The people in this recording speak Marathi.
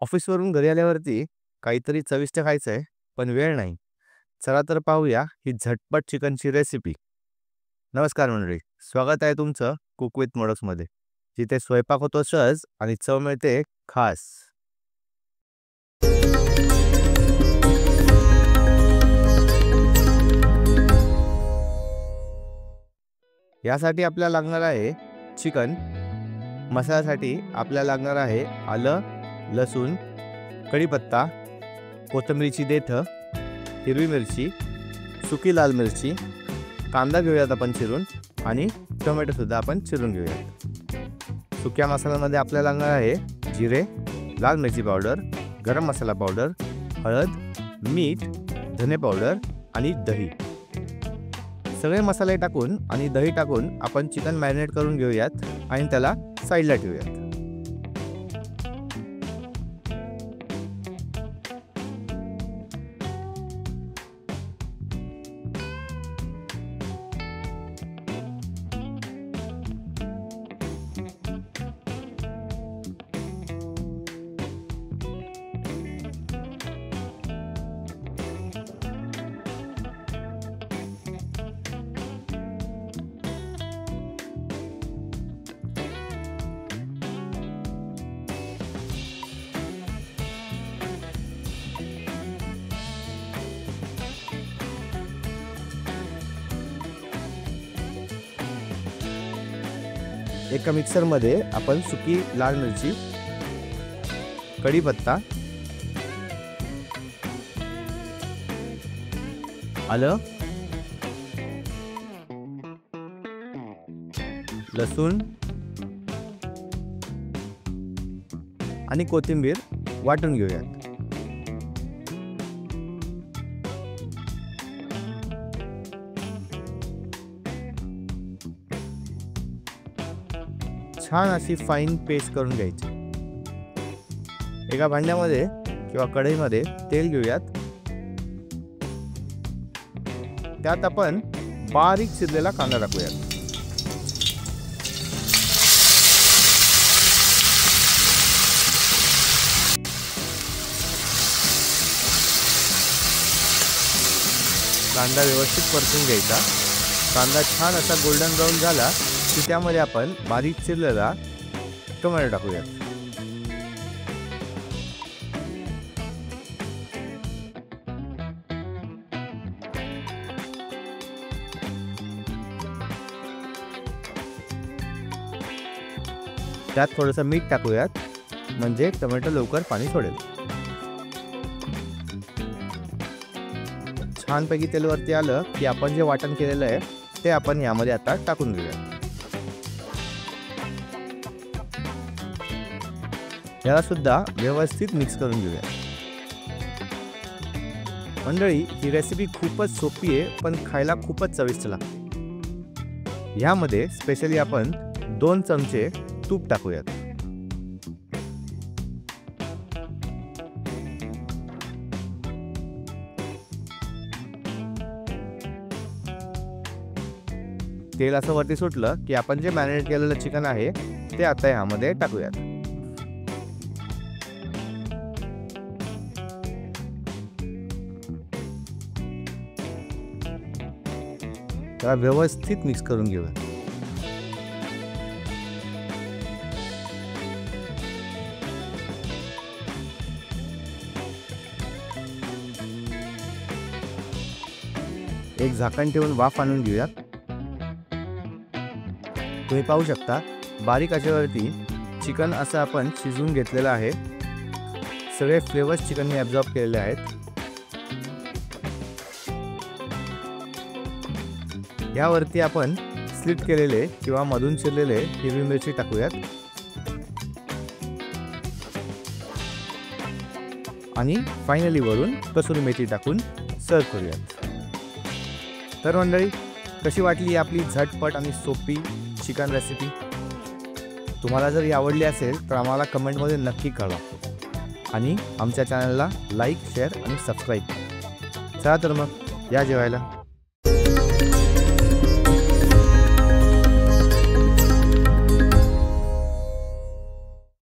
ऑफिसवरून घरी आल्यावरती काहीतरी चविष्ट खायचं आहे, पण वेळ नाही. चला तर पाहूया ही झटपट चिकनची रेसिपी. नमस्कार मंडळी, स्वागत आहे तुमचं कुक विथ मोडक्समध्ये, जिथे स्वयंपाक होतो सहज आणि चव मिळते खास. यासाठी आपल्याला लागणार आहे चिकन. मसाल्यासाठी आपल्याला लागणार आहे आलं, लसूण, कढीपत्ता, कोथिंबीरची देठं, हिरवी मिरची, सुकी लाल मिरची, कांदा घेऊयात आपण चिरून आणि टोमॅटो सुद्धा आपण चिरून घेऊयात. सुक्या मसाल्यामध्ये आपल्याला लागणार आहे जिरे, लाल मिरची पावडर, गरम मसाला पावडर, हळद, मीठ, धने पावडर आणि दही. सगळे मसाले टाकून आणि दही टाकून आपण चिकन मॅरिनेट करून घेऊयात आणि त्याला साईडला ठेवूयात. एका मिक्सरमध्ये आपण सुकी लाल मिरची, कढीपत्ता, आलं, लसूण आणि कोथिंबीर वाटून घेऊयात. छान अशी फाईन पेस्ट करून घ्यायची. एका भांड्यामध्ये किंवा कढईमध्ये तेल घेऊयात. त्यात आपण बारीक चिरलेला कांदा टाकूयात. कांदा व्यवस्थित परतून घ्यायचा. कांदा छान असा गोल्डन ब्राऊन झाला की त्यामध्ये आपण बारीक चिरलेला टोमॅटो टाकूयात. त्यात थोडंसं मीठ टाकूयात, म्हणजे टोमॅटो लवकर पाणी सोडेल. छानपैकी तेल वरती आलं की आपण जे वाटण केलेलं आहे ते आपण यामध्ये आता टाकून घेऊया. याला सुद्धा व्यवस्थित मिक्स करून घेऊया. मंडळी, ही रेसिपी खूपच सोपी आहे, पण खायला खूपच चविष्ट लागते. यामध्ये स्पेशली आपण 2 चमचे तूप टाकूयात. तेल असं वरती सुटलं की आपण जे मॅरिनेट केलेलं चिकन आहे ते आता यामध्ये टाकूयात. त्याला व्यवस्थित मिक्स करून घेऊया. एक झाकण ठेवून वाफ आणून घेऊयात. तुम्ही पाहू शकता बारीक आचेवरती चिकन असं आपण शिजवून घेतलेलं आहे. सगळे फ्लेवर्स चिकनने ॲब्झॉर्ब केलेले आहेत. यावरती आपण स्लिट केलेले किंवा मधून चिरलेले हिरवी मिरची टाकूयात आणि फायनली वरून कसुरी मेथी टाकून सर्व करूयात. तर मंडळी, कशी वाटली आपली झटपट आणि सोपी चिकन रेसिपी? तुम्हाला जर ही आवडली असेल तर आम्हाला कमेंटमध्ये नक्की कळवा आणि आमच्या चॅनलला लाईक, शेअर आणि सबस्क्राईब. चला तर मग या जेवायला.